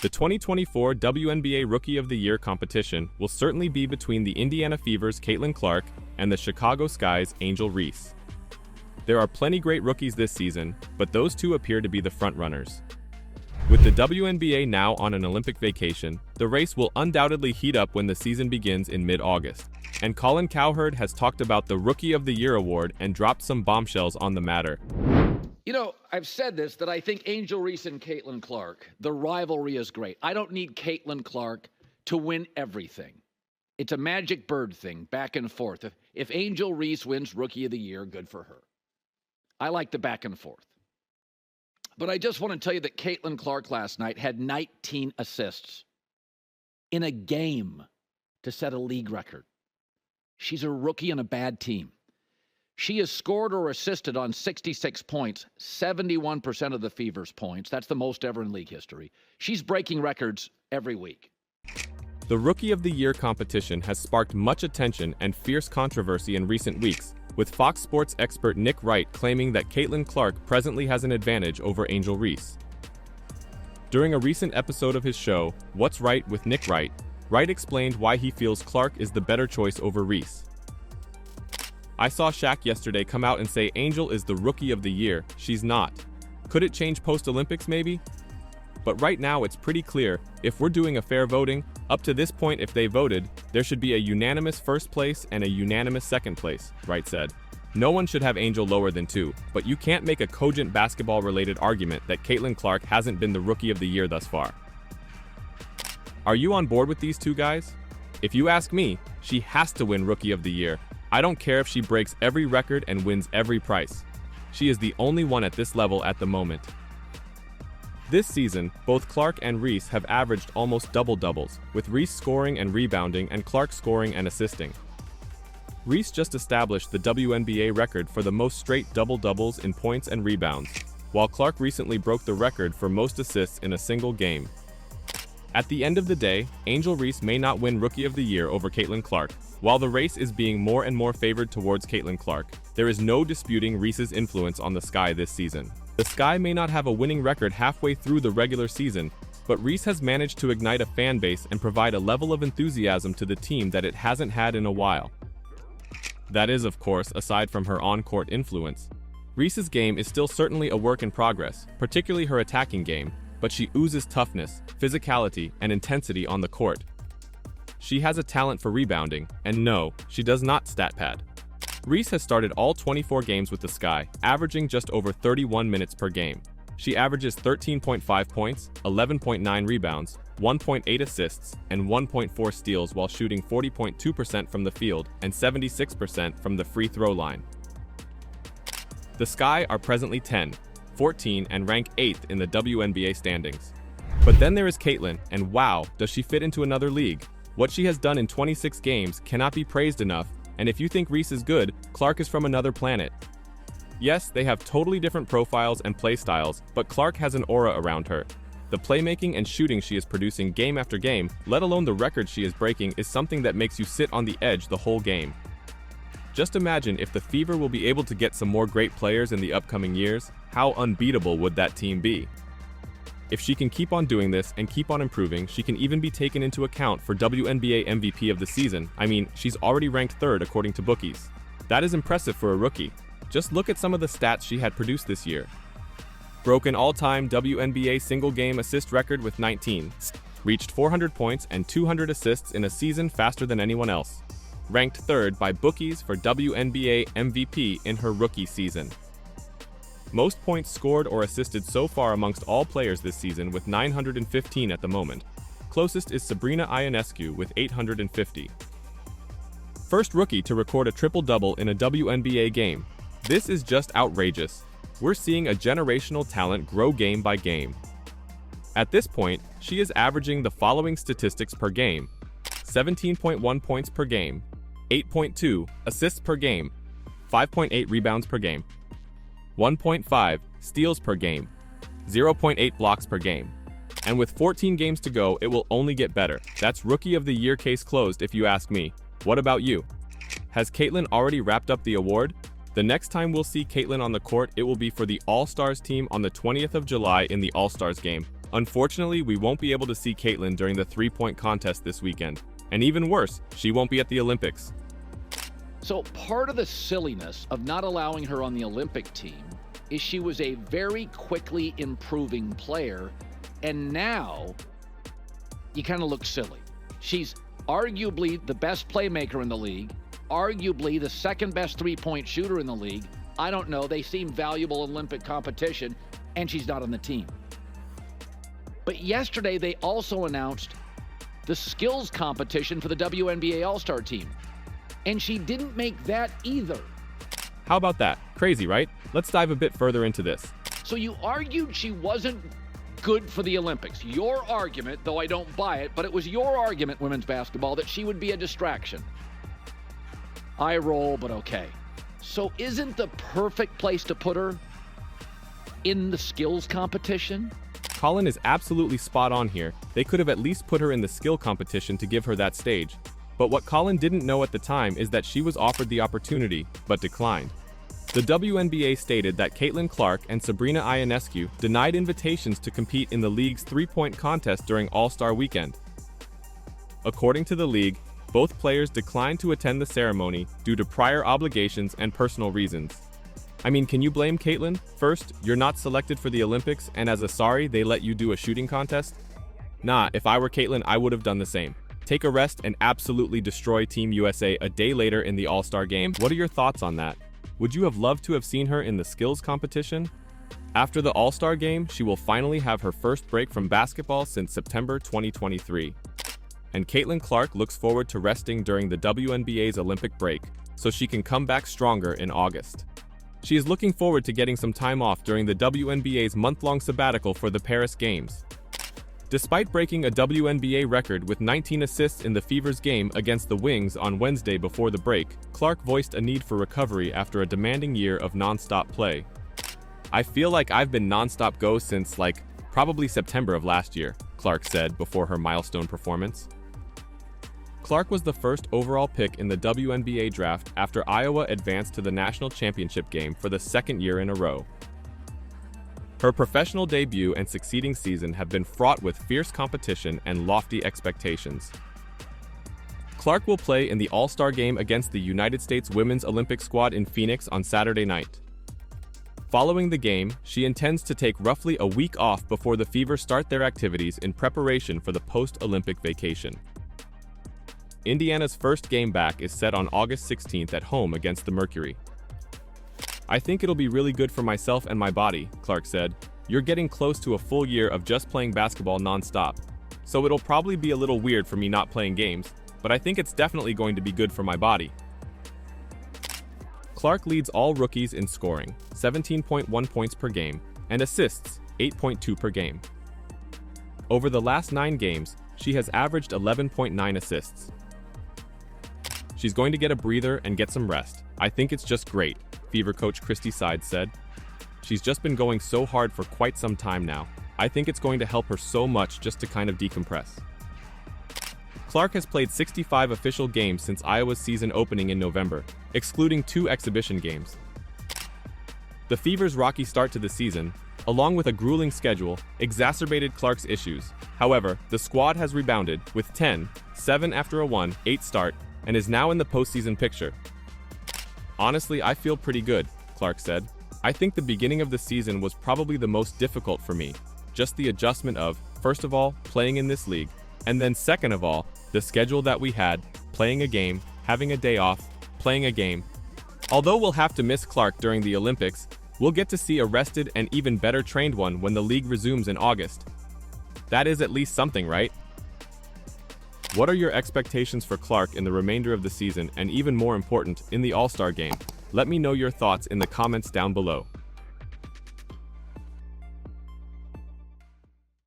The 2024 WNBA Rookie of the Year competition will certainly be between the Indiana Fever's Caitlin Clark and the Chicago Sky's Angel Reese. There are plenty great rookies this season, but those two appear to be the frontrunners. With the WNBA now on an Olympic vacation, the race will undoubtedly heat up when the season begins in mid-August. And Colin Cowherd has talked about the Rookie of the Year award and dropped some bombshells on the matter. You know, I've said this, that I think Angel Reese and Caitlin Clark, the rivalry is great. I don't need Caitlin Clark to win everything. It's a magic bird thing, back and forth. If Angel Reese wins Rookie of the Year, good for her. I like the back and forth. But I just want to tell you that Caitlin Clark last night had 19 assists in a game to set a league record. She's a rookie on a bad team. She has scored or assisted on 66 points, 71% of the Fever's points. That's the most ever in league history. She's breaking records every week. The Rookie of the Year competition has sparked much attention and fierce controversy in recent weeks, with Fox Sports expert Nick Wright claiming that Caitlin Clark presently has an advantage over Angel Reese. During a recent episode of his show, What's Right with Nick Wright, Wright explained why he feels Clark is the better choice over Reese. I saw Shaq yesterday come out and say Angel is the Rookie of the Year. She's not. Could it change post-Olympics maybe? But right now it's pretty clear, if we're doing a fair voting, up to this point if they voted, there should be a unanimous first place and a unanimous second place, Wright said. No one should have Angel lower than 2, but you can't make a cogent basketball-related argument that Caitlin Clark hasn't been the Rookie of the Year thus far. Are you on board with these two guys? If you ask me, she has to win Rookie of the Year. I don't care if she breaks every record and wins every prize. She is the only one at this level at the moment. This season, both Clark and Reese have averaged almost double-doubles, with Reese scoring and rebounding and Clark scoring and assisting. Reese just established the WNBA record for the most straight double-doubles in points and rebounds, while Clark recently broke the record for most assists in a single game. At the end of the day, Angel Reese may not win Rookie of the Year over Caitlin Clark. While the race is being more and more favored towards Caitlin Clark, there is no disputing Reese's influence on the Sky this season. The Sky may not have a winning record halfway through the regular season, but Reese has managed to ignite a fan base and provide a level of enthusiasm to the team that it hasn't had in a while. That is, of course, aside from her on-court influence. Reese's game is still certainly a work in progress, particularly her attacking game, but she oozes toughness, physicality, and intensity on the court. She has a talent for rebounding, and no, she does not stat pad. Reese has started all 24 games with the Sky, averaging just over 31 minutes per game. She averages 13.5 points, 11.9 rebounds, 1.8 assists, and 1.4 steals while shooting 40.2% from the field and 76% from the free throw line. The Sky are presently 10, 14, and rank 8th in the WNBA standings. But then there is Caitlin, and wow, does she fit into another league. What she has done in 26 games cannot be praised enough, and if you think Reese is good, Clark is from another planet. Yes, they have totally different profiles and play styles, but Clark has an aura around her. The playmaking and shooting she is producing game after game, let alone the records she is breaking, is something that makes you sit on the edge the whole game. Just imagine if the Fever will be able to get some more great players in the upcoming years, how unbeatable would that team be? If she can keep on doing this and keep on improving, she can even be taken into account for WNBA MVP of the season. I mean, she's already ranked 3rd according to bookies. That is impressive for a rookie. Just look at some of the stats she had produced this year. Broken all-time WNBA single-game assist record with 19. Reached 400 points and 200 assists in a season faster than anyone else. Ranked 3rd by bookies for WNBA MVP in her rookie season. Most points scored or assisted so far amongst all players this season with 915 at the moment. Closest is Sabrina Ionescu with 850. First rookie to record a triple-double in a WNBA game. This is just outrageous. We're seeing a generational talent grow game by game. At this point, she is averaging the following statistics per game: 17.1 points per game, 8.2 assists per game, 5.8 rebounds per game, 1.5 steals per game, 0.8 blocks per game. And with 14 games to go, it will only get better. That's Rookie of the Year case closed if you ask me. What about you? Has Caitlin already wrapped up the award? The next time we'll see Caitlin on the court, it will be for the All-Stars team on the 20th of July in the All-Stars game. Unfortunately, we won't be able to see Caitlin during the three-point contest this weekend. And even worse, she won't be at the Olympics. So part of the silliness of not allowing her on the Olympic team is she was a very quickly improving player, and now you kind of look silly. She's arguably the best playmaker in the league, arguably the second best three-point shooter in the league. I don't know. They seem valuable in Olympic competition, and she's not on the team. But yesterday, they also announced the skills competition for the WNBA All-Star team, and she didn't make that either. How about that? Crazy, right? Let's dive a bit further into this. So you argued she wasn't good for the Olympics. Your argument, though I don't buy it, but it was your argument, women's basketball, that she would be a distraction. I roll, but okay. So isn't the perfect place to put her in the skills competition? Colin is absolutely spot on here. They could have at least put her in the skill competition to give her that stage. But what Colin didn't know at the time is that she was offered the opportunity, but declined. The WNBA stated that Caitlin Clark and Sabrina Ionescu denied invitations to compete in the league's three-point contest during All-Star Weekend. According to the league, both players declined to attend the ceremony due to prior obligations and personal reasons. I mean, can you blame Caitlin? First, you're not selected for the Olympics, and as a sorry, they let you do a shooting contest? Nah, if I were Caitlin, I would have done the same. Take a rest and absolutely destroy Team USA a day later in the All-Star game. What are your thoughts on that? Would you have loved to have seen her in the skills competition? After the All-Star game, she will finally have her first break from basketball since September 2023. And Caitlin Clark looks forward to resting during the WNBA's Olympic break, so she can come back stronger in August. She is looking forward to getting some time off during the WNBA's month-long sabbatical for the Paris Games. Despite breaking a WNBA record with 19 assists in the Fever's game against the Wings on Wednesday before the break, Clark voiced a need for recovery after a demanding year of non-stop play. "I feel like I've been non-stop go since, probably September of last year," Clark said before her milestone performance. Clark was the first overall pick in the WNBA draft after Iowa advanced to the national championship game for the second year in a row. Her professional debut and succeeding season have been fraught with fierce competition and lofty expectations. Clark will play in the All-Star game against the United States Women's Olympic squad in Phoenix on Saturday night. Following the game, she intends to take roughly a week off before the Fever start their activities in preparation for the post-Olympic vacation. Indiana's first game back is set on August 16th at home against the Mercury. "I think it'll be really good for myself and my body," Clark said. "You're getting close to a full year of just playing basketball non-stop. So it'll probably be a little weird for me not playing games, but I think it's definitely going to be good for my body." Clark leads all rookies in scoring, 17.1 points per game, and assists, 8.2 per game. Over the last 9 games, she has averaged 11.9 assists. "She's going to get a breather and get some rest. I think it's just great," Fever coach Christy Sides said. "She's just been going so hard for quite some time now. I think it's going to help her so much just to kind of decompress." Clark has played 65 official games since Iowa's season opening in November, excluding 2 exhibition games. The Fever's rocky start to the season, along with a grueling schedule, exacerbated Clark's issues. However, the squad has rebounded with 10-7 after a 1-8 start, and is now in the postseason picture. "Honestly, I feel pretty good," Clark said. "I think the beginning of the season was probably the most difficult for me. Just the adjustment of, first of all, playing in this league, and then second of all, the schedule that we had, playing a game, having a day off, playing a game. Although we'll have to miss Clark during the Olympics, we'll get to see a rested and even better trained one when the league resumes in August. That is at least something, right?" What are your expectations for Clark in the remainder of the season and, even more important, in the All-Star game? Let me know your thoughts in the comments down below.